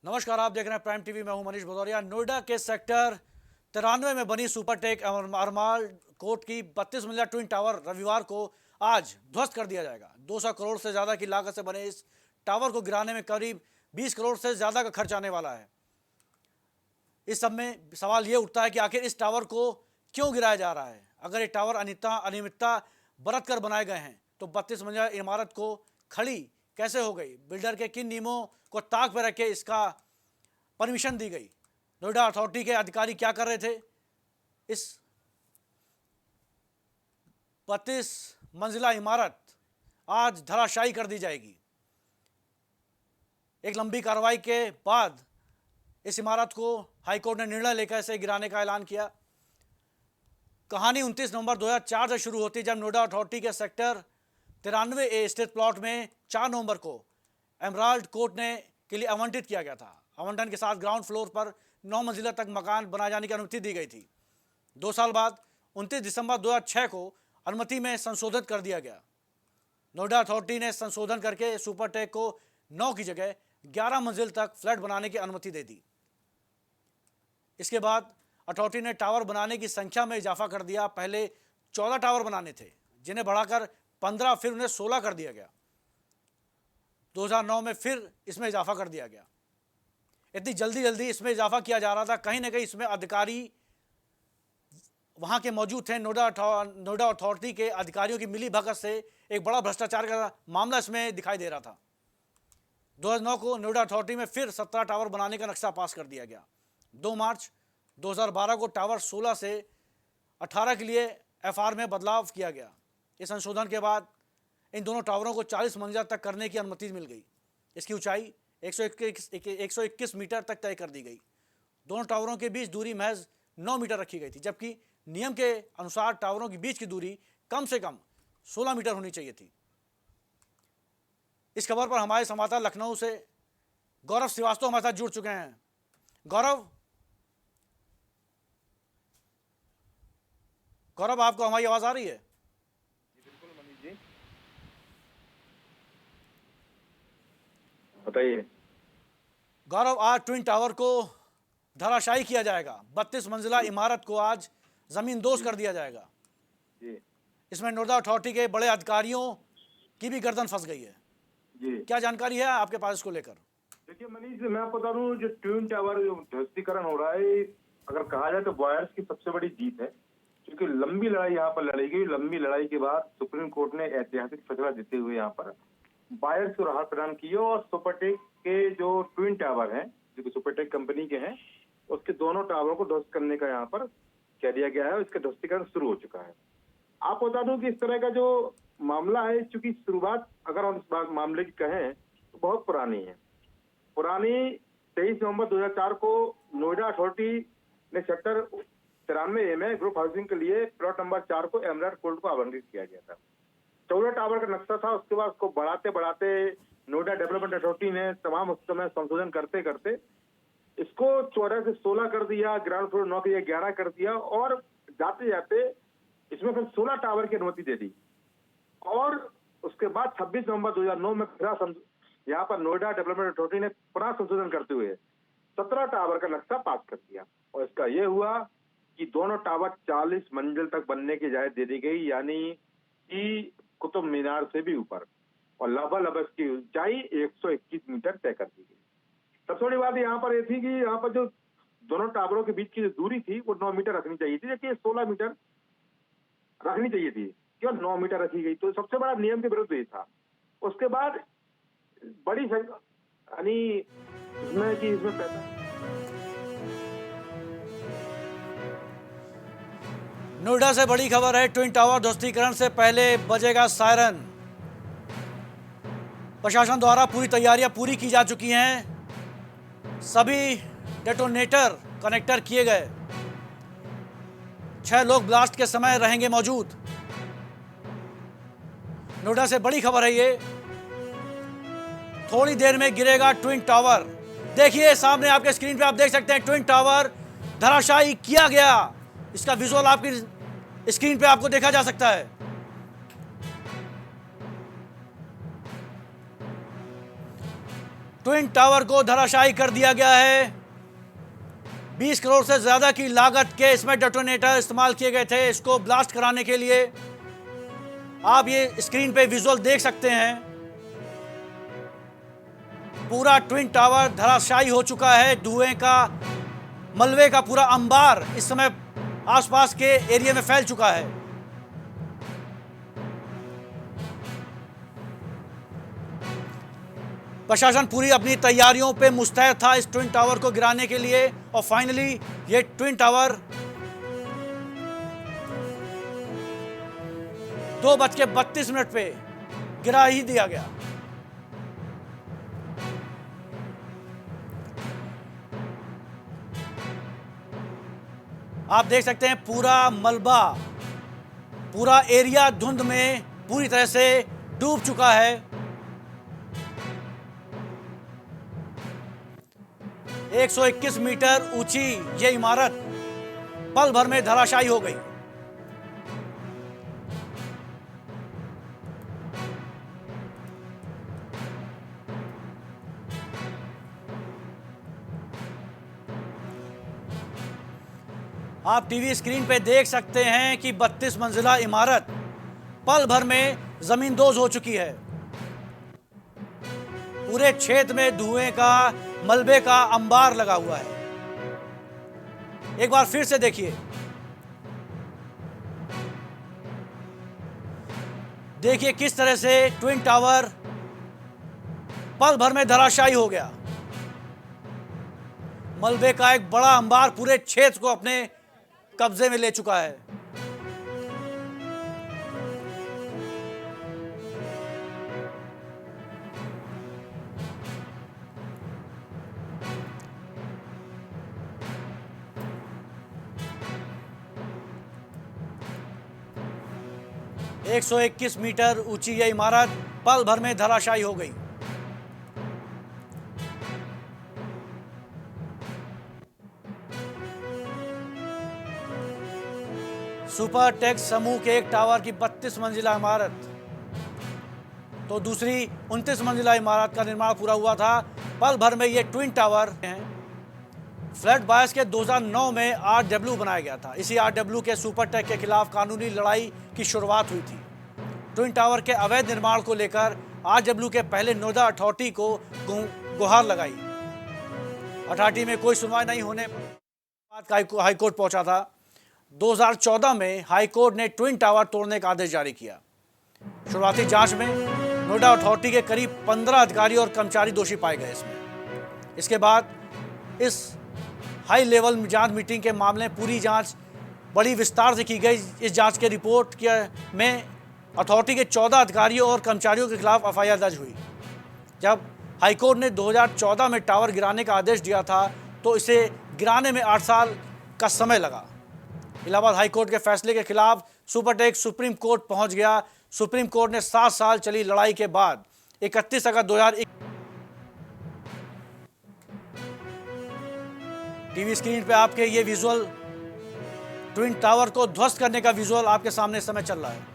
नमस्कार, आप देख रहे हैं प्राइम टीवी। मैं हूं मनीष भदौरिया। नोएडा के सेक्टर 93 में बनी सुपरटेक अरमाल कोर्ट की 32 मंजिला ट्विन टावर रविवार को आज ध्वस्त कर दिया जाएगा। 200 करोड़ से ज्यादा की लागत से बने इस टावर को गिराने में करीब 20 करोड़ से ज्यादा का खर्च आने वाला है। इस सब में सवाल ये उठता है कि आखिर इस टावर को क्यों गिराया जा रहा है। अगर ये टावर अनियमितता बरत कर बनाए गए हैं तो 32 मंजिला इमारत को खड़ी कैसे हो गई? बिल्डर के किन नियमों को ताक पर रख के इसका परमिशन दी गई? नोएडा अथॉरिटी के अधिकारी क्या कर रहे थे? इस 32 मंजिला इमारत आज धराशायी कर दी जाएगी। एक लंबी कार्रवाई के बाद इस इमारत को हाईकोर्ट ने निर्णय लेकर इसे गिराने का ऐलान किया। कहानी 29 नवंबर 2004 से शुरू होती, जब नोएडा अथॉरिटी के सेक्टर 93A स्थित प्लॉट में 4 नवंबर को एमराल्ड कोर्ट ने के लिए आवंटित किया गया था। आवंटन के साथ ग्राउंड फ्लोर पर 9 मंजिला तक मकान बनाए जाने की अनुमति दी गई थी। 2 साल बाद 29 दिसंबर 2006 को अनुमति में संशोधन कर दिया गया। नोएडा अथॉरिटी ने संशोधन करके सुपरटेक को 9 की जगह 11 मंजिल तक फ्लैट बनाने की अनुमति दे दी। इसके बाद अथॉरिटी ने टावर बनाने की संख्या में इजाफा कर दिया। पहले 14 टावर बनाने थे, जिन्हें बढ़ाकर 15, फिर उन्हें 16 कर दिया गया। 2009 में फिर इसमें इजाफा कर दिया गया। इतनी जल्दी इसमें इजाफा किया जा रहा था, कहीं ना कहीं इसमें अधिकारी वहां के मौजूद थे। नोएडा अथॉरिटी के अधिकारियों की मिली भगत से एक बड़ा भ्रष्टाचार का मामला इसमें दिखाई दे रहा था। 2009 को नोएडा अथॉरिटी में फिर 17 टावर बनाने का नक्शा पास कर दिया गया। 2 मार्च 2012 को टावर 16 से 18 के लिए FR में बदलाव किया गया। इस संशोधन के बाद इन दोनों टावरों को 40 मंजिला तक करने की अनुमति मिल गई। इसकी ऊंचाई 121 मीटर तक तय कर दी गई। दोनों टावरों के बीच दूरी महज 9 मीटर रखी गई थी, जबकि नियम के अनुसार टावरों के बीच की दूरी कम से कम 16 मीटर होनी चाहिए थी। इस खबर पर हमारे संवाददाता लखनऊ से गौरव श्रीवास्तव हमारे साथ जुड़ चुके हैं। गौरव, आपको हमारी आवाज आ रही है? बिल्कुल मनीष जी, बताइए। गौरव, आज ट्विन टावर को धराशायी किया जाएगा। 32 मंजिला इमारत को आज जमींदोज कर दिया जाएगा। जी इसमें नोएडा अथॉरिटी के बड़े अधिकारियों की भी गर्दन फंस गई है। जी क्या जानकारी है आपके पास इसको लेकर? देखिए मनीष, मैं आपको बता दूं, जो ट्विन टावर जो ध्वस्तीकरण हो रहा है, अगर कहा जाए तो बायर्स की सबसे बड़ी जीत है। क्योंकि लंबी लड़ाई यहाँ पर लड़ी गई। लंबी लड़ाई के बाद सुप्रीम कोर्ट ने ऐतिहासिक फैसला देते हुए यहाँ पर बायर्स को राहत प्रदान की और सुपरटेक के जो ट्विन टावर हैं, जो कि सुपरटेक कंपनी के हैं, उसके दोनों टावरों को ध्वस्त करने का यहाँ पर कह दिया गया है। इसका ध्वस्तीकरण शुरू हो चुका है। आपको बता दूं कि इस तरह का जो मामला है, चूंकि शुरुआत अगर हम इस मामले की कहें तो बहुत पुरानी है। 23 नवंबर 2004 को नोएडा अथॉरिटी ने सेक्टर 93A में ग्रुप हाउसिंग के लिए प्लॉट नंबर 4 को एमराल्ड कोर्ट को आवंटित किया गया था। 14 टावर का नक्शा था। उसके बाद उसको बढ़ाते नोएडा डेवलपमेंट अथॉरिटी ने तमाम उस समय संशोधन करते इसको 14 से 16 कर दिया, ग्राउंड फ्लोर 9 के 11 कर दिया और जाते जाते इसमें फिर 16 टावर की अनुमति दे दी। और उसके बाद 26 नवंबर 2009 में फिर यहाँ पर नोएडा डेवलपमेंट अथॉरिटी ने पुनः संशोधन करते हुए 17 टावर का नक्शा पास कर दिया। और इसका यह हुआ कि दोनों टावर 40 मंजिल तक बनने की इजाजत दे दी गई, यानी कि कुतुब मीनार से भी ऊपर, और लगभग इसकी ऊंचाई 121 मीटर तय कर दी गई। सबसे बड़ी बात यहाँ पर यह थी कि यहाँ पर जो दोनों टावरों के बीच की जो दूरी थी वो 9 मीटर रखनी चाहिए थी, जबकि 16 मीटर रखनी चाहिए थी, क्यों 9 मीटर रखी गई। तो सबसे बड़ा नियम के विरुद्ध ये था। उसके बाद बड़ी यानी इसमें पैसा। नोएडा से बड़ी खबर है। ट्विन टावर ध्वस्तीकरण से पहले बजेगा सायरन। प्रशासन द्वारा पूरी तैयारियां पूरी की जा चुकी हैं। सभी डेटोनेटर कनेक्टर किए गए। 6 लोग ब्लास्ट के समय रहेंगे मौजूद। नोएडा से बड़ी खबर है ये। थोड़ी देर में गिरेगा ट्विन टावर। देखिए सामने आपके स्क्रीन पे आप देख सकते हैं, ट्विन टावर धराशायी किया गया। इसका विजुअल आपकी स्क्रीन पे आपको देखा जा सकता है। ट्विन टावर को धराशायी कर दिया गया है। 20 करोड़ से ज्यादा की लागत के इसमें डेटोनेटर इस्तेमाल किए गए थे इसको ब्लास्ट कराने के लिए। आप ये स्क्रीन पे विजुअल देख सकते हैं। पूरा ट्विन टावर धराशायी हो चुका है। धुएं का, मलबे का पूरा अंबार इस समय आसपास के एरिया में फैल चुका है। प्रशासन पूरी अपनी तैयारियों पे मुस्तैद था इस ट्विन टावर को गिराने के लिए और फाइनली ये ट्विन टावर 2:32 पे गिरा ही दिया गया। आप देख सकते हैं पूरा मलबा, पूरा एरिया धुंध में पूरी तरह से डूब चुका है। 121 मीटर ऊंची ये इमारत पल भर में धराशायी हो गई। आप टीवी स्क्रीन पे देख सकते हैं कि 32 मंजिला इमारत पल भर में जमींदोज हो चुकी है। पूरे क्षेत्र में धुएं का, मलबे का अंबार लगा हुआ है। एक बार फिर से देखिए, देखिए किस तरह से ट्विन टावर पल भर में धराशायी हो गया। मलबे का एक बड़ा अंबार पूरे क्षेत्र को अपने कब्जे में ले चुका है। एक 121 मीटर ऊंची यह इमारत पल भर में धराशायी हो गई। सुपरटेक समूह के एक टावर की 32 मंजिला इमारत, तो दूसरी 29 मंजिला इमारत का निर्माण पूरा हुआ था। पल भर में ये ट्विन टावर हैं। फ्लड बायस के 2009 में आरडब्ल्यू बनाया गया था। इसी आरडब्ल्यू के सुपरटेक के खिलाफ कानूनी लड़ाई की शुरुआत हुई थी। ट्विन टावर के अवैध निर्माण को लेकर आरडब्ल्यू के पहले नोएडा अथॉरिटी को गुहार लगाई। अथॉरिटी में कोई सुनवाई नहीं होने पर हाईकोर्ट पहुंचा था। 2014 में हाईकोर्ट ने ट्विन टावर तोड़ने का आदेश जारी किया। शुरुआती जांच में नोएडा अथॉरिटी के करीब 15 अधिकारी और कर्मचारी दोषी पाए गए इसमें। इसके बाद इस हाई लेवल जांच मीटिंग के मामले में पूरी जांच बड़ी विस्तार से की गई। इस जांच के रिपोर्ट में अथॉरिटी के 14 अधिकारियों और कर्मचारियों के खिलाफ एफआईआर दर्ज हुई। जब हाईकोर्ट ने 2014 में टावर गिराने का आदेश दिया था तो इसे गिराने में 8 साल का समय लगा। इलाहाबाद हाईकोर्ट के फैसले के खिलाफ सुपरटेक सुप्रीम कोर्ट पहुंच गया। सुप्रीम कोर्ट ने 7 साल चली लड़ाई के बाद 31 अगस्त 2021 टीवी स्क्रीन पे आपके ये विजुअल ट्विन टावर को ध्वस्त करने का विजुअल आपके सामने इस समय चल रहा है।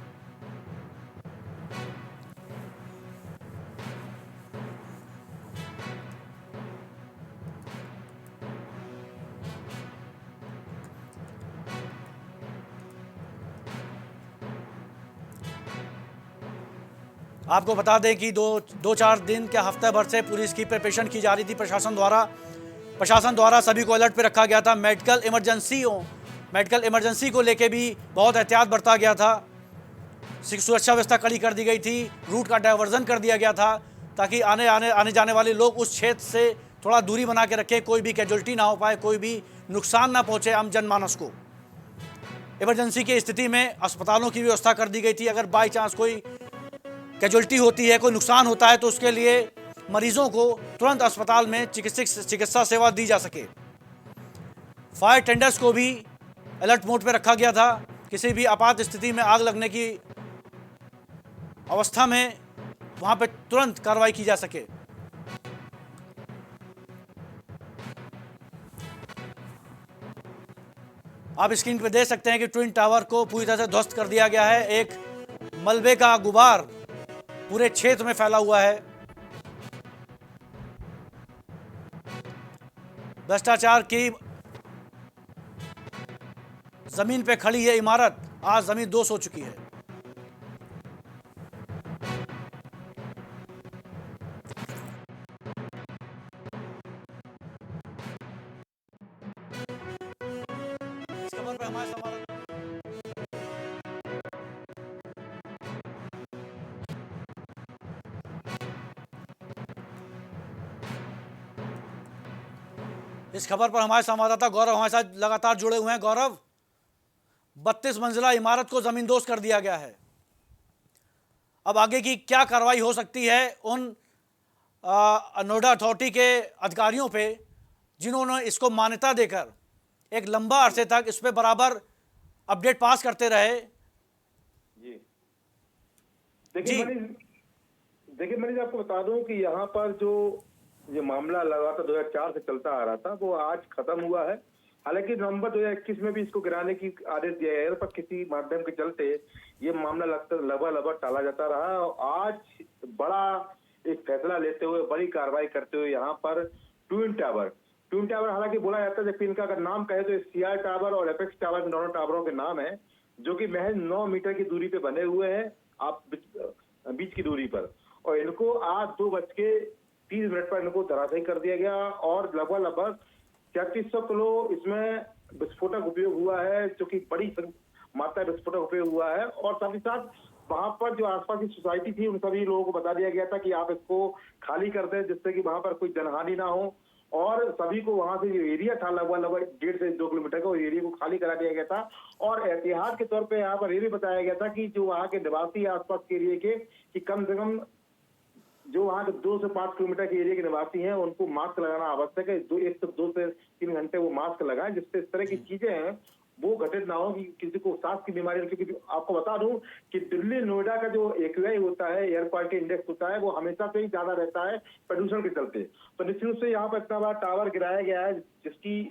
आपको बता दें कि दो चार दिन के हफ्ते भर से पूरी इसकी प्रिपरेशन की जा रही थी प्रशासन द्वारा सभी को अलर्ट पे रखा गया था। मेडिकल इमरजेंसी को लेके भी बहुत एहतियात बरता गया था। सुरक्षा व्यवस्था कड़ी कर दी गई थी। रूट का डायवर्जन कर दिया गया था ताकि आने जाने वाले लोग उस क्षेत्र से थोड़ा दूरी बना के रखें, कोई भी कैजुअल्टी ना हो पाए, कोई भी नुकसान ना पहुंचे आम जनमानस को। इमरजेंसी की स्थिति में अस्पतालों की व्यवस्था कर दी गई थी। अगर बाई चांस कोई कैजुअल्टी होती है, कोई नुकसान होता है, तो उसके लिए मरीजों को तुरंत अस्पताल में चिकित्सा सेवा दी जा सके। फायर टेंडर्स को भी अलर्ट मोड पर रखा गया था। किसी भी आपात स्थिति में आग लगने की अवस्था में वहां पर तुरंत कार्रवाई की जा सके। आप स्क्रीन पर देख सकते हैं कि ट्विन टावर को पूरी तरह से ध्वस्त कर दिया गया है। एक मलबे का गुबार पूरे क्षेत्र में फैला हुआ है। भ्रष्टाचार की जमीन पे खड़ी ये इमारत आज जमीन दोष हो चुकी है। इस खबर पे हमारे संवाददाता गौरव हमारे साथ लगातार जुड़े हुए हैं। गौरव, 32 मंजिला इमारत को जमींदोज कर दिया गया है। अब आगे की क्या कार्रवाई हो सकती है उन नोएडा अथॉरिटी के अधिकारियों पे जिन्होंने इसको मान्यता देकर एक लंबा अरसे तक इस पे बराबर अपडेट पास करते रहे? जी जी। देखिए मनीष, आपको बता दूं कि यहाँ पर जो ये मामला लगातार 2004 से चलता आ रहा था वो आज खत्म हुआ है। हालांकि नवंबर 2021 में भी इसको गिराने की आदेश दिया गया पर किसी माध्यम के चलते ये मामला लगभग टाला जाता रहा। आज बड़ा एक फैसला लेते हुए, बड़ी कार्रवाई करते हुए यहाँ पर ट्विन टावर हालांकि बोला जाता है, जबकि इनका अगर नाम कहे तो सीआर टावर और एपेक्स टावर दोनों टावरों के नाम है, जो कि महज 9 मीटर की दूरी पे बने हुए हैं आप बीच की दूरी पर। और इनको आज 2:30 पर इनको धराशायी कर दिया गया और लगभग 3300 किलो इसमें विस्फोटक उपयोग हुआ है, जो कि बड़ी मात्रा में विस्फोटक उपयोग हुआ है। और साथ ही साथ वहां पर जो आसपास की सोसाइटी थी उन सभी लोगों को बता दिया गया था कि आप इसको खाली कर दें, जिससे कि वहां पर कोई जनहानि ना हो। और सभी को वहां से जो एरिया था लगभग 1.5 से 2 किलोमीटर का, एरिया को खाली करा दिया गया था। और एहतियात के तौर पे यहाँ पर ये भी बताया गया था कि जो वहाँ के निवासी आसपास के एरिया के, कि कम से कम जो वहाँ के 2 से 5 किलोमीटर के एरिया के निवासी हैं उनको मास्क लगाना आवश्यक है। 2 से 3 घंटे वो मास्क लगाएं, जिससे इस तरह की चीजें हैं वो घटित ना हो कि किसी को सांस की बीमारी। क्योंकि आपको बता दूं कि दिल्ली नोएडा का जो AQI होता है, एयर क्वालिटी इंडेक्स होता है, वो हमेशा से ही ज्यादा रहता है प्रदूषण के चलते। तो निश्चित रूप से यहाँ पर इतना बड़ा टावर गिराया गया है, जिसकी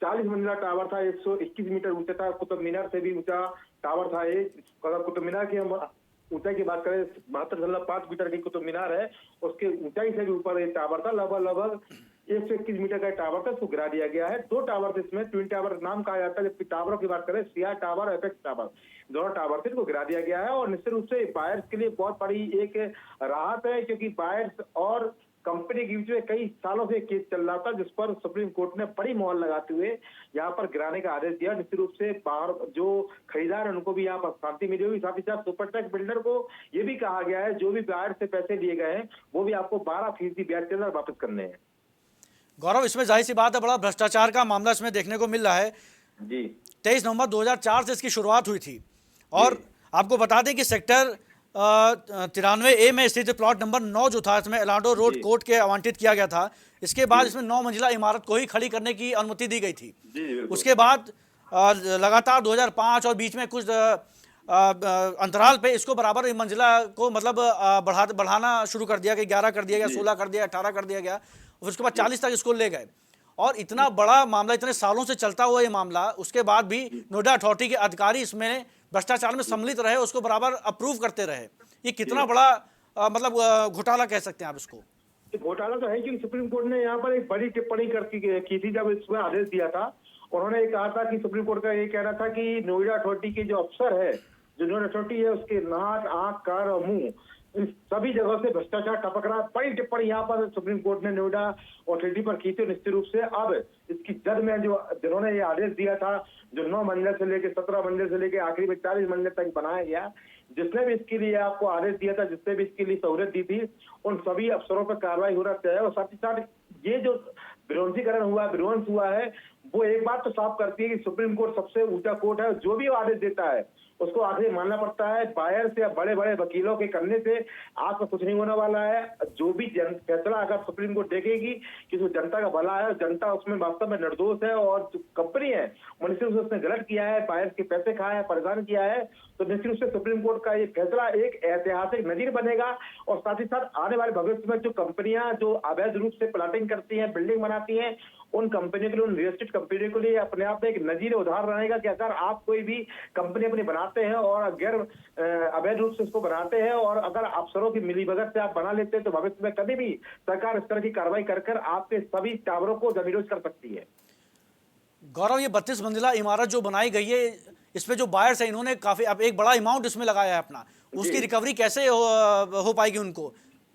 40 मंजिला टावर था, 121 मीटर ऊंचा था, कुतुब मीनार से भी ऊंचा टावर था। अगर कुतुब मीनार की हम ऊंचाई की बात करें, 72.5 मीटर की कुतुब मीनार है, उसके ऊंचाई से भी ऊपर एक टावर था, लगभग 121 मीटर का टावर था, उसको गिरा दिया गया है। 2 टावर थे इसमें, ट्विन टावर नाम कहा जाता है। जबकि टावरों की बात करें, सीआर टावर और एपेक्स टावर दोनों टावर थे, इनको गिरा दिया गया है। और निश्चित रूप से बायर्स के लिए बहुत बड़ी एक राहत है, क्योंकि बायर्स और कंपनी के बीच में कई सालों से केस चल रहा था, जिस पर सुप्रीम कोर्ट ने बड़ी मोहर लगाते हुए यहाँ पर गिराने का आदेश दिया। निश्चित रूप से बाहर जो खरीदार है उनको भी यहाँ पर शांति मिली हुई। साथ ही साथ सुपरटेक बिल्डर को ये भी कहा गया है, जो भी बायर से पैसे लिए गए हैं वो भी आपको 12% ब्याज के अंदर वापस करने हैं। गौरव, इसमें जाहिर सी बात है बड़ा भ्रष्टाचार का मामला इसमें देखने को मिल रहा है। जी 23 नवंबर 2004 से इसकी शुरुआत हुई थी और आपको बता दें कि सेक्टर 93A में स्थित प्लॉट नंबर 9 जो था, इसमें एलांडो रोड कोर्ट के आवंटित किया गया था। इसके बाद इसमें 9 मंजिला इमारत को ही खड़ी करने की अनुमति दी गई थी। उसके बाद लगातार 2005 और बीच में कुछ अंतराल पे इसको बराबर मंजिला को मतलब बढ़ाना शुरू कर दिया, कि 11 कर दिया गया, 16 कर दिया, 18 कर दिया गया, और उसके बाद 40 तक इसको ले गए। और इतना बड़ा मामला, इतने सालों से चलता हुआ ये मामला, उसके बाद भी नोएडा अथॉरिटी के अधिकारी इसमें भ्रष्टाचार में सम्मिलित रहे, उसको बराबर अप्रूव करते रहे। ये कितना बड़ा मतलब घोटाला कह सकते हैं आप इसको? घोटाला तो है, क्योंकि सुप्रीम कोर्ट ने यहाँ पर एक बड़ी टिप्पणी की थी जब इसमें आदेश दिया था। उन्होंने ये कहा था कि सुप्रीम कोर्ट का ये कहना था कि नोएडा अथॉरिटी के जो अफसर है, जो नोएडा अथॉरिटी है, उसके नाक, आंख, कान और मुंह, इन सभी जगहों से भ्रष्टाचार टपक रहा है। बड़ी टिप्पणी यहाँ पर सुप्रीम कोर्ट ने नोएडा अथॉरिटी पर की थी। निश्चित रूप से अब इसकी जद में जो जिन्होंने ये आदेश दिया था, जो 9 मंजिल से लेकर 17 मंजिल से लेकर आखिरी में 40 मंजिल तक बनाया गया, जिसने भी इसके लिए आपको आदेश दिया था, जिसने भी इसके लिए सहूलियत दी थी, उन सभी अफसरों पर कार्रवाई होना चाहिए। और साथ ही साथ ये जो विध्वंस हुआ है, वो एक बात तो साफ करती है कि सुप्रीम कोर्ट सबसे ऊंचा कोर्ट है। जो भी आदेश देता है उसको आखिर मानना पड़ता है। बायर से या बड़े बड़े वकीलों के करने से आज तो कुछ नहीं होने वाला है। जो भी फैसला अगर सुप्रीम कोर्ट देखेगी कि जो जनता का भला है, जनता उसमें वास्तव में निर्दोष है और जो कंपनी है निश्चित रूप से उसने गलत किया है, बायर के पैसे खाए हैं, परेशान किया है, तो निश्चित रूप से सुप्रीम कोर्ट का ये फैसला एक ऐतिहासिक नजीर बनेगा। और साथ ही साथ आने वाले भविष्य में जो कंपनियां जो अवैध रूप से प्लाटिंग करती हैं, बिल्डिंग बनाती हैं, उन कंपनियों के लिए, उन रियल एस्टेट कंपनियों के लिए अपने आप में एक नजीर उदाहरण रहेगा कि अगर आप कोई भी कंपनी अपनी बना बनाते हैं और गैर अवैध रूप से इसको बनाते हैं, और अगर अफसरों की मिलीभगत से आप बना लेते हैं तो भविष्य में कभी भी सरकार इस तरह की कार्रवाई कर आपके सभी टावरों को जमीरोज कर सकती है। गौरव, ये 32 मंजिला इमारत जो बनाई गई है, इसमें जो बायर्स है इन्होंने काफी अब एक बड़ा अमाउंट इसमें लगाया है अपना, उसकी रिकवरी कैसे हो पाएगी उनको?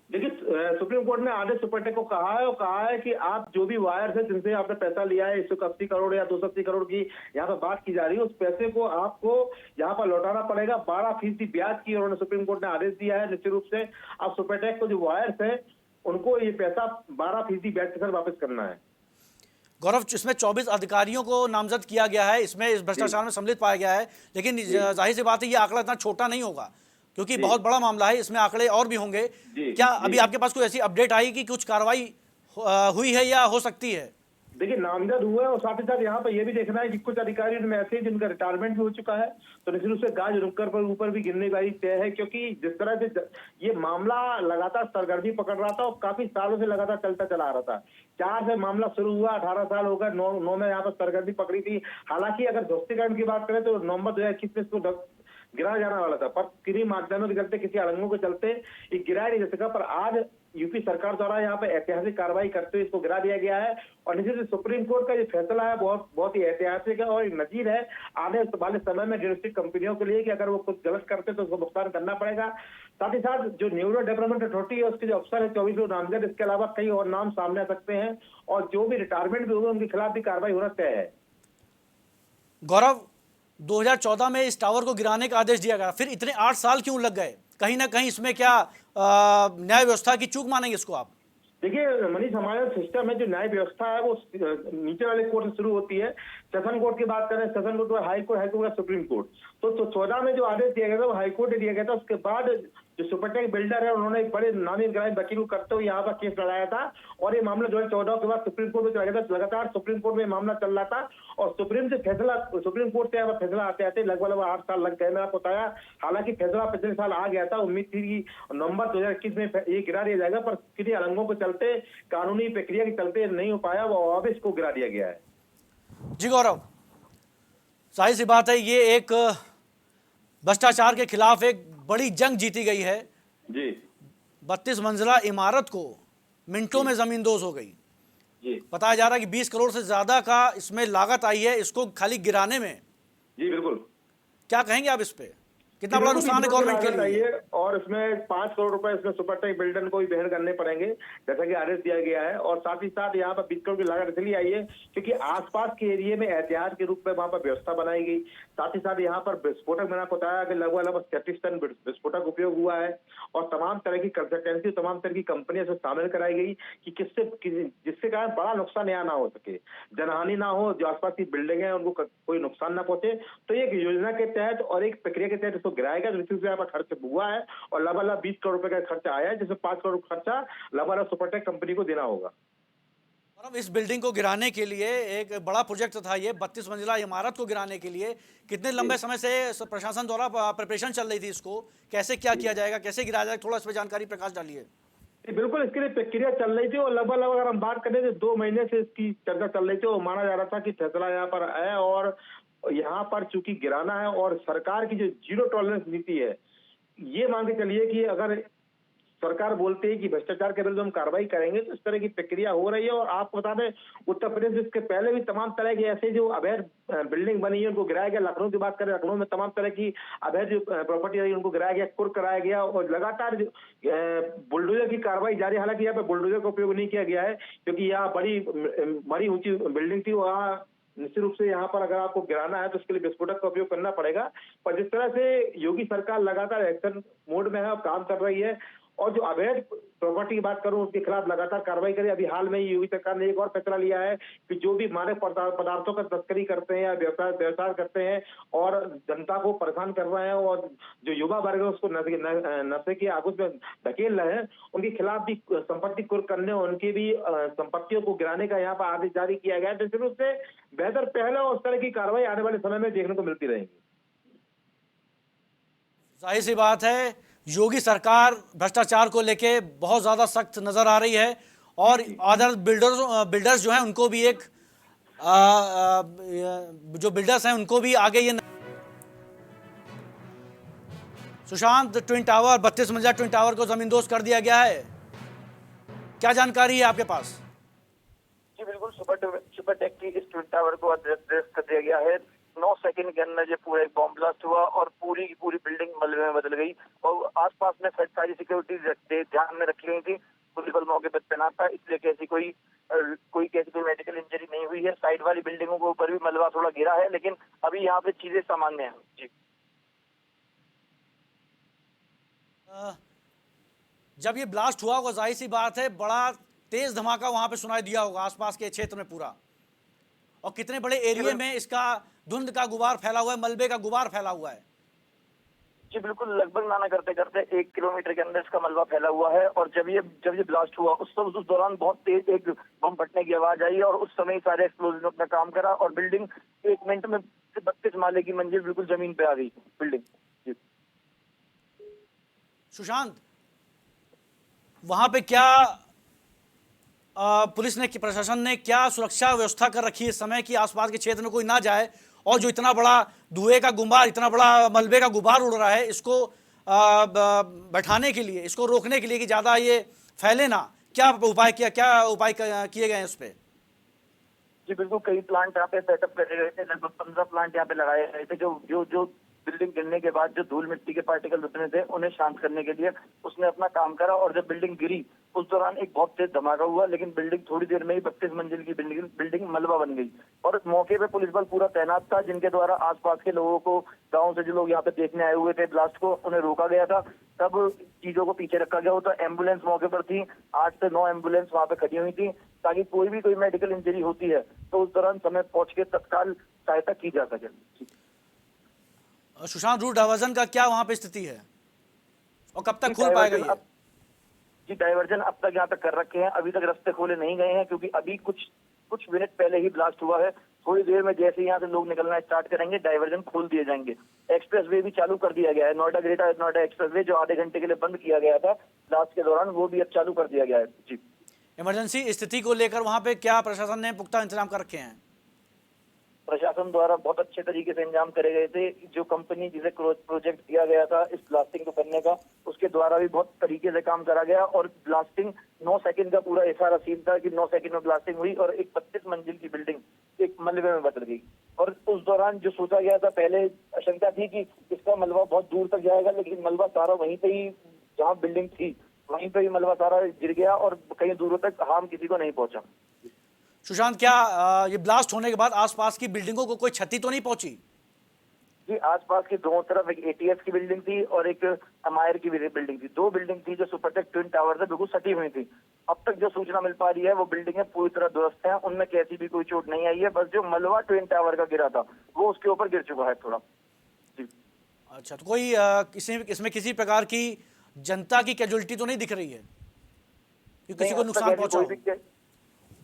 देखिए, सुप्रीम कोर्ट ने आदेश सुपरटेक को कहा है कि आप जो भी वायर्स है जिनसे आपने पैसा लिया है 180 करोड़ या 280 करोड़ की यहाँ पर बात की जा रही है, उस पैसे को आपको यहाँ पर लौटाना पड़ेगा 12% ब्याज की उन्होंने सुप्रीम कोर्ट ने आदेश दिया है निश्चित रूप से। अब सुपरटेक को जो वायर्स है उनको ये पैसा 12% ब्याज के साथ वापस करना है। गौरव, इसमें 24 अधिकारियों को नामजद किया गया है, इसमें इस भ्रष्टाचार में सम्मिलित पाया गया है, लेकिन जाहिर सी बात है ये आंकड़ा इतना छोटा नहीं होगा क्योंकि बहुत बड़ा मामला है, इसमें आंकड़े और भी होंगे। क्या अभी आपके पास कोई ऐसी अपडेट आई कि कुछ कार्रवाई हुई है या हो सकती है? देखिए, नामजद हुआ है और साथ ही साथ यहाँ पर यह भी देखना है कि कुछ अधिकारी इनमें ऐसे हैं जिनका रिटायरमेंट भी हो चुका है, तो निश्चित रूप से गाज रुककर पर ऊपर भी गिरने वाली तय है, क्योंकि जिस तरह से ये मामला लगातार सरगर्मी पकड़ रहा था और काफी सालों से लगातार चलता चला आ रहा था। 4 से मामला शुरू हुआ, 18 साल हो गए, 9 में यहाँ पर सरगर्मी पकड़ी थी। हालांकि अगर ध्वस्तीकरण की बात करें तो नवंबर 2021 में इसको गिराया जाने वाला था, पर किन्हीं माध्यमों के चलते, किसी अड़ंगों के चलते ये गिराया नहीं जा सका। पर आज यूपी सरकार द्वारा यहाँ पे ऐतिहासिक कार्रवाई करते हुए इसको गिरा दिया गया है, और निश्चित रूप से सुप्रीम कोर्ट का ये फैसला है बहुत ही ऐतिहासिक है और एक नजीर है आने वाले समय में डोमेस्टिक कंपनियों के लिए कि अगर वो कुछ गलत करते तो उसको भुगतान करना पड़ेगा। साथ ही साथ जो न्यूरो डेवलपमेंट अथॉरिटी है उसके जो अफसर है 24 लोग नामजद, इसके अलावा कई और नाम सामने आ सकते हैं, और जो भी रिटायरमेंट भी होंगे उनके खिलाफ भी कार्रवाई होना तय है। गौरव, 2014 में इस टावर को गिराने का आदेश दिया गया, फिर इतने 8 साल क्यों लग गए? कहीं ना कहीं इसमें क्या न्याय व्यवस्था की चूक मानेंगे इसको आप? देखिए मनीष, हमारा सिस्टम है, जो न्याय व्यवस्था है वो नीचे वाले कोर्ट से शुरू होती है। सेशन कोर्ट की बात करें, session court, high court, supreme court. तो 14 में जो आदेश दिया गया था वो हाई कोर्ट ने दिया गया था। उसके बाद जो सुपरटेक बिल्डर है उन्होंने एक बड़े नामी गिरामी वकील को करते हुए यहाँ पर केस लड़ाया था, और ये मामला 2014 के बाद सुप्रीम कोर्ट में चला गया था। लगातार सुप्रीम कोर्ट में मामला चल रहा था, और सुप्रीम कोर्ट से फैसला आते आते लगभग 8 साल लग गए, मैं आपको बताया। हालांकि फैसला पिछले साल आ गया था, उम्मीद थी कि नवंबर 2021 में ये गिरा दिया जाएगा, पर किन्हीं अलंगों के चलते, कानूनी प्रक्रिया के चलते नहीं हो पाया, वो अब इसको गिरा दिया गया है। जी गौरव, जाहिर सी बात है ये एक भ्रष्टाचार के खिलाफ एक बड़ी जंग जीती गई है जी। 32 मंजिला इमारत को मिनटों में जमींदोज हो गई जी। बताया जा रहा है कि 20 करोड़ से ज्यादा का इसमें लागत आई है इसको खाली गिराने में। जी बिल्कुल। क्या कहेंगे आप इस पे? कितना बड़ा नुकसान है गवर्नमेंट के लिए? और इसमें 5 करोड़ रुपए इसमें सुपरटेक बिल्डर को भी वहन करने पड़ेंगे, जैसा कि आदेश दिया गया है। और साथ ही साथ यहाँ पर 20 करोड़ की लागत इसलिए आई है क्योंकि आसपास के एरिया में एहतियात के रूप में वहां पर व्यवस्था बनाई गई। साथ ही साथ यहाँ पर विस्फोटक, मैंने बताया कि लगभग 33 टन विस्फोटक उपयोग हुआ है, और तमाम तरह की कंसल्टेंसी, तमाम तरह की कंपनियों से शामिल कराई गई कि जिससे कारण बड़ा नुकसान यहाँ ना हो सके, जनहानि ना हो, जो आसपास की बिल्डिंग है उनको कोई नुकसान ना पहुंचे। तो एक योजना के तहत और एक प्रक्रिया के तहत गिराएगा, जिससे यहाँ पर खर्च हुआ है, और लगभग 20 करोड़ रुपए का खर्चा आया है, जिसमें 5 करोड़ खर्चा लगभग सुपरटेक कंपनी को देना होगा। इस बिल्डिंग को गिराने के लिए एक बड़ा प्रोजेक्ट था, ये 32 मंजिला इमारत को गिराने के लिए कितने लंबे समय से प्रशासन द्वारा प्रिपरेशन चल रही थी? इसको कैसे क्या किया जाएगा, कैसे गिराया जाएगा, थोड़ा इस पर जानकारी प्रकाश डालिए। बिल्कुल, इसके लिए प्रक्रिया चल रही थी, और लगभग अगर हम बात करें तो 2 महीने से इसकी चर्चा चल रही थी, और माना जा रहा था कि फैसला यहाँ पर है, और यहाँ पर चूंकि गिराना है और सरकार की जो जीरो टॉलरेंस नीति है, ये मान के चलिए कि अगर सरकार बोलती है कि भ्रष्टाचार के विरुद्ध हम कार्रवाई करेंगे, तो इस तरह की प्रक्रिया हो रही है। और आपको बता दें, उत्तर प्रदेश इसके पहले भी तमाम तरह के ऐसे जो अवैध बिल्डिंग बनी है उनको गिराया गया। लखनऊ की बात करें, लखनऊ में तमाम तरह की अवैध जो प्रॉपर्टी रही उनको गिराया गया, कुर्क कराया गया, और लगातार बुलडोजर की कार्रवाई जारी। हालांकि यहाँ पे बुलडोजर का उपयोग नहीं किया गया है क्योंकि यहाँ बड़ी ऊंची बिल्डिंग थी, वहाँ निश्चित रूप से यहाँ पर अगर आपको गिराना है तो इसके लिए विस्फोटक का उपयोग करना पड़ेगा। पर जिस तरह से योगी सरकार लगातार एक्शन मोड में है और काम कर रही है, और जो अवैध प्रॉपर्टी की बात करूं उसके खिलाफ लगातार कार्रवाई करें। अभी हाल में ही योगी सरकार ने एक और फैसला लिया है कि जो भी मादक पदार्थों का तस्करी करते हैं या व्यवसाय करते हैं और जनता को परेशान कर रहे हैं, और जो युवा वर्ग है उसको नशे के आगुश में धकेल रहे हैं, उनके खिलाफ भी संपत्ति कुर्क करने, उनकी भी संपत्तियों को गिराने का यहाँ पर आदेश जारी किया गया है। निश्चित रूप से बेहतर पहल और उस तरह की कार्रवाई आने वाले समय में देखने को मिलती रहेगी। जाहिर सी बात है, योगी सरकार भ्रष्टाचार को लेके बहुत ज्यादा सख्त नजर आ रही है, और अदर बिल्डर्स जो हैं उनको भी एक जो बिल्डर्स हैं उनको भी आगे ये सुशांत, ट्विन टावर 32 मंजिला ट्विन टावर को जमींदोज कर दिया गया है, क्या जानकारी है आपके पास? जी बिल्कुल, सुपरटेक की इस ट्विन टावर को अध्वस्त कर दिया गया है। 9 सेकंड के अंदर जो पूरा एक बॉम्ब ब्लास्ट हुआ और पूरी की पूरी बिल्डिंग मलबे में बदल गई और आसपास में सारी सिक्योरिटी ध्यान में रखी गई थी। पुलिस बल मौके पर तैनात था, इसलिए कैसी कोई मेडिकल इंजरी नहीं हुई है। साइड वाली बिल्डिंगों के ऊपर भी मलबा थोड़ा गिरा है, लेकिन अभी यहाँ पे चीजें सामान्य हैं। जी, जब ये ब्लास्ट हुआ होगा, जाहिर सी बात है बड़ा तेज धमाका वहां पे सुनाई दिया होगा आसपास के क्षेत्र में पूरा, और कितने बड़े एरिया में इसका धुंध का गुबार फैला हुआ है, मलबे का गुबार फैला हुआ है? जी बिल्कुल, लगभग नाना करते करते 1 किलोमीटर के अंदर इसका मलबा फैला हुआ है। और जब ये ब्लास्ट हुआ उस दौरान बहुत तेज एक बम फटने की आवाज आई और उस समय सारे एक्सप्लोजन अपना काम करा और बिल्डिंग 1 मिनट में 32 माले की मंजिल बिल्कुल जमीन पे आ गई बिल्डिंग। जी सुशांत, वहां पे क्या पुलिस ने, प्रशासन ने क्या सुरक्षा व्यवस्था कर रखी है इस समय कि आसपास के क्षेत्र में कोई ना जाए, और जो इतना बड़ा धुएं का गुबार, इतना बड़ा मलबे का गुबार उड़ रहा है, इसको बैठाने के लिए, इसको रोकने के लिए कि ज्यादा ये फैले ना, क्या उपाय किए गए हैं उस पर? जी बिल्कुल, कई प्लांट यहाँ पे सेटअप करे गए थे। लगभग 15 प्लांट यहाँ पे लगाए गए थे। जो बिल्डिंग गिरने के बाद जो धूल मिट्टी के पार्टिकल उतरे थे उन्हें शांत करने के लिए उसने अपना काम करा। और जब बिल्डिंग गिरी उस दौरान एक बहुत तेज धमाका हुआ, लेकिन बिल्डिंग थोड़ी देर में ही 32 मंजिल की बिल्डिंग मलबा बन गई। और इस मौके पे पुलिस बल पूरा तैनात था, जिनके द्वारा आसपास के लोगों को, गाँव से जो लोग यहाँ पे देखने आए हुए थे ब्लास्ट को, उन्हें रोका गया था। तब चीजों को पीछे रखा गया होता। एम्बुलेंस मौके पर थी, 8 से 9 एम्बुलेंस वहाँ पे खड़ी हुई थी, ताकि कोई मेडिकल इंजरी होती है तो उस दौरान समय पहुंच के तत्काल सहायता की जा सके। सुशांत, रूट डाइवर्जन का क्या वहां पे स्थिति है और कब तक खुल पाएगा ये? जी, डाइवर्जन अब तक यहाँ तक कर रखे हैं, अभी तक रास्ते खोले नहीं गए हैं, क्योंकि अभी कुछ मिनट पहले ही ब्लास्ट हुआ है। थोड़ी देर में जैसे यहाँ से लोग निकलना स्टार्ट करेंगे, डाइवर्जन खोल दिए जाएंगे। एक्सप्रेस वे भी चालू कर दिया गया है। Noida greater Noida express way जो आधे घंटे के लिए बंद किया गया था ब्लास्ट के दौरान, वो भी अब चालू कर दिया गया है। जी, इमरजेंसी स्थिति को लेकर वहां पे क्या प्रशासन ने पुख्ता इंतजाम कर रखे हैं? प्रशासन द्वारा बहुत अच्छे तरीके से इंतजाम करे गए थे। जो कंपनी जिसे प्रोजेक्ट दिया गया था इस ब्लास्टिंग को करने का, उसके द्वारा भी बहुत तरीके से काम करा गया। और ब्लास्टिंग 9 सेकंड का पूरा इशारा सीन था कि 9 सेकंड में ब्लास्टिंग हुई और एक 32 मंजिल की बिल्डिंग एक मलबे में बदल गई। और उस दौरान जो सोचा गया था, पहले आशंका थी कि इसका मलबा बहुत दूर तक जाएगा, लेकिन मलबा सारा वहीं पे ही, जहाँ बिल्डिंग थी वहीं पे ही मलबा सारा गिर गया और कहीं दूरों तक हार्म किसी को नहीं पहुंचा। सुशांत, क्या ये ब्लास्ट होने के बाद आसपास की बिल्डिंगों को कोई क्षति तो नहीं पहुंची? जी, आसपास की दोनों तरफ एक एटीएस की बिल्डिंग थी और एक एमआईआर की बिल्डिंग थी। 2 बिल्डिंग थी जो सुपरटेक ट्विन टावर से बिल्कुल सटी हुई थी। अब तक जो सूचना मिल पा रही है वो बिल्डिंगें पूरी तरह दुरुस्त हैं, उनमें कैसी भी कोई चोट नहीं आई है। बस जो मलबा ट्विन टावर का गिरा था वो उसके ऊपर गिर चुका है थोड़ा। जी, अच्छा, तो कोई इसमें किसी प्रकार की जनता की कैजुअलिटी तो नहीं दिख रही है कि किसी को नुकसान पहुंचा हो?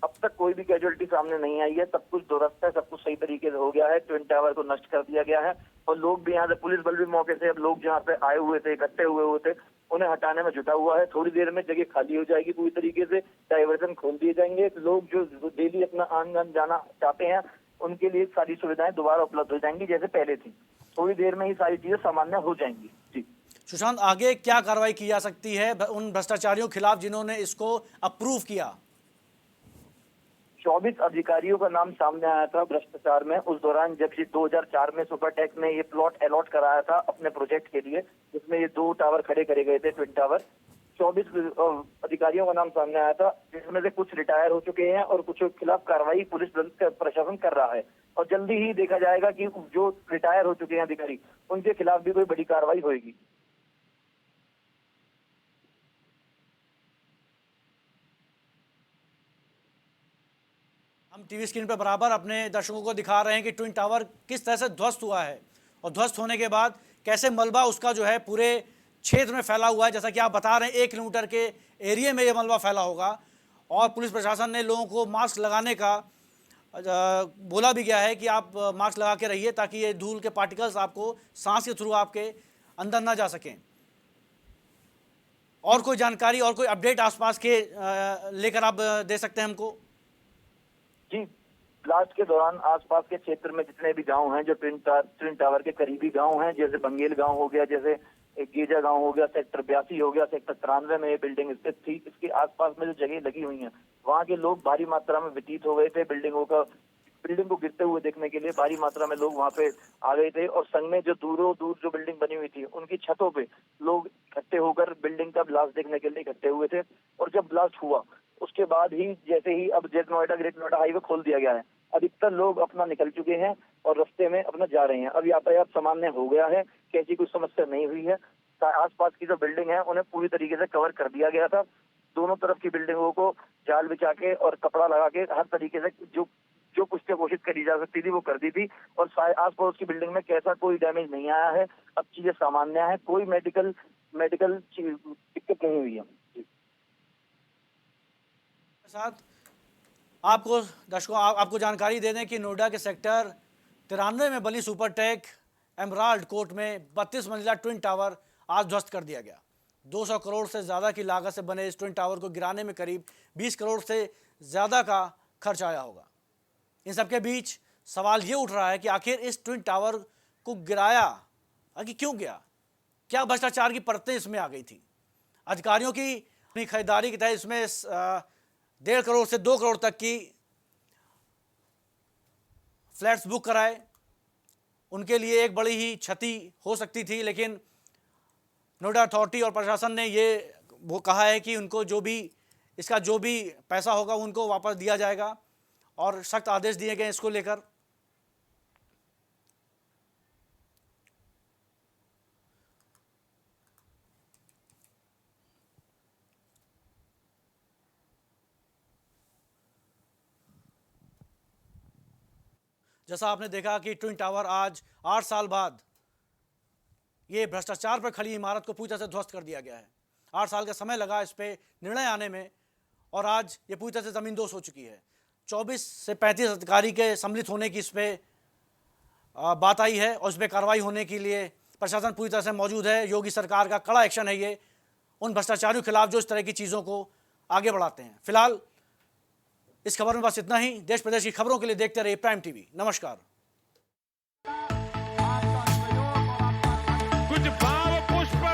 अब तक कोई भी कैजुअलिटी सामने नहीं आई है। सब कुछ दुरुस्त है, सब कुछ सही तरीके से हो गया है। ट्विन टावर को नष्ट कर दिया गया है और लोग भी यहाँ से, पुलिस बल भी मौके से, अब लोग जहाँ पे आए हुए थे, इकट्ठे हुए थे, उन्हें हटाने में जुटा हुआ है। थोड़ी देर में जगह खाली हो जाएगी पूरी तरीके से, डाइवर्जन खोल दिए जाएंगे। लोग जो डेली अपना आन जाना चाहते हैं उनके लिए सारी सुविधाएं दोबारा उपलब्ध हो जाएंगी जैसे पहले थी। थोड़ी देर में ही सारी चीजें सामान्य हो जाएंगी। जी सुशांत, आगे क्या कार्रवाई की जा सकती है उन भ्रष्टाचारियों के खिलाफ जिन्होंने इसको अप्रूव किया? 24 अधिकारियों का नाम सामने आया था भ्रष्टाचार में उस दौरान, जब 2004 में सुपरटेक ने ये प्लॉट अलॉट कराया था अपने प्रोजेक्ट के लिए, जिसमें ये 2 टावर खड़े करे गए थे, ट्विन टावर। 24 अधिकारियों का नाम सामने आया था, जिसमें से कुछ रिटायर हो चुके हैं और कुछ के खिलाफ कार्रवाई पुलिस प्रशासन कर रहा है। और जल्दी ही देखा जाएगा कि जो रिटायर हो चुके हैं अधिकारी, उनके खिलाफ भी कोई बड़ी कार्रवाई होगी। हम टीवी स्क्रीन पर बराबर अपने दर्शकों को दिखा रहे हैं कि ट्विन टावर किस तरह से ध्वस्त हुआ है, और ध्वस्त होने के बाद कैसे मलबा उसका जो है पूरे क्षेत्र में फैला हुआ है। जैसा कि आप बता रहे हैं 1 किलोमीटर के एरिया में ये मलबा फैला होगा, और पुलिस प्रशासन ने लोगों को मास्क लगाने का बोला भी गया है कि आप मास्क लगा के रहिए ताकि ये धूल के पार्टिकल्स आपको सांस के थ्रू आपके अंदर ना जा सकें। और कोई जानकारी और कोई अपडेट आसपास के लेकर आप दे सकते हैं हमको? जी, ब्लास्ट के दौरान आसपास के क्षेत्र में जितने भी गांव हैं जो ट्विन टावर के करीबी गांव हैं, जैसे बंगेल गांव हो गया, जैसे एक गीजा गांव हो गया, सेक्टर 82 हो गया, सेक्टर 93 में ये बिल्डिंग स्थित थी। इसके आसपास में जो जगह लगी हुई हैं, वहाँ के लोग भारी मात्रा में व्यतीत हो गए थे। बिल्डिंग को गिरते हुए देखने के लिए भारी मात्रा में लोग वहाँ पे आ गए थे, और संग में जो दूरों दूर जो बिल्डिंग बनी हुई थी उनकी छतों पे लोग इकट्ठे होकर बिल्डिंग का ब्लास्ट देखने के लिए इकट्ठे हुए थे। और जब ब्लास्ट हुआ उसके बाद ही जैसे ही अब ग्रेट नोएडा हाईवे खोल दिया गया है, अधिकतर लोग अपना निकल चुके हैं और रास्ते में अपना जा रहे हैं। अब यातायात सामान्य हो गया है, कैसी कोई समस्या नहीं हुई है। आसपास की जो बिल्डिंग है उन्हें पूरी तरीके से कवर कर दिया गया था। दोनों तरफ की बिल्डिंगों को जाल बिछा के और कपड़ा लगा के हर तरीके से जो कुछ कोशिश करी जा सकती थी वो कर दी थी। और आस पड़ोस की बिल्डिंग में कैसा कोई डैमेज नहीं आया है। अब चीजें सामान्य है, कोई मेडिकल दिक्कत नहीं हुई है। साथ आपको दर्शकों आपको जानकारी दे दें कि नोएडा के सेक्टर 93 में बनी सुपरटेक एमराल्ड कोर्ट में 32 मंजिला ट्विन टावर आज ध्वस्त कर दिया गया। 200 करोड़ से ज़्यादा की लागत से बने इस ट्विन टावर को गिराने में करीब 20 करोड़ से ज़्यादा का खर्च आया होगा। इन सबके बीच सवाल ये उठ रहा है कि आखिर इस ट्विन टावर को गिराया आखिर क्यों गया? क्या भ्रष्टाचार की परतें इसमें आ गई थी? अधिकारियों की अपनी खरीदारी के तहत इसमें 1.5 करोड़ से 2 करोड़ तक की फ्लैट्स बुक कराए। उनके लिए एक बड़ी ही क्षति हो सकती थी, लेकिन नोएडा अथॉरिटी और प्रशासन ने वो कहा है कि उनको जो भी पैसा होगा उनको वापस दिया जाएगा और सख्त आदेश दिए गए इसको लेकर। जैसा आपने देखा कि ट्विन टावर आज 8 साल बाद ये भ्रष्टाचार पर खड़ी इमारत को पूरी तरह से ध्वस्त कर दिया गया है। 8 साल का समय लगा इस पे निर्णय आने में और आज ये पूरी तरह से ज़मींदोज़ हो चुकी है। 24 से 35 अधिकारी के सम्मिलित होने की इस पे बात आई है और इस पर कार्रवाई होने के लिए प्रशासन पूरी तरह से मौजूद है। योगी सरकार का कड़ा एक्शन है ये उन भ्रष्टाचारियों के खिलाफ जो इस तरह की चीज़ों को आगे बढ़ाते हैं। फिलहाल इस खबर में बस इतना ही। देश प्रदेश की खबरों के लिए देखते रहिए प्राइम टीवी। नमस्कार। कुछ भाव पुष्प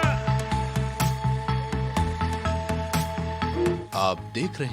आप देख रहे हैं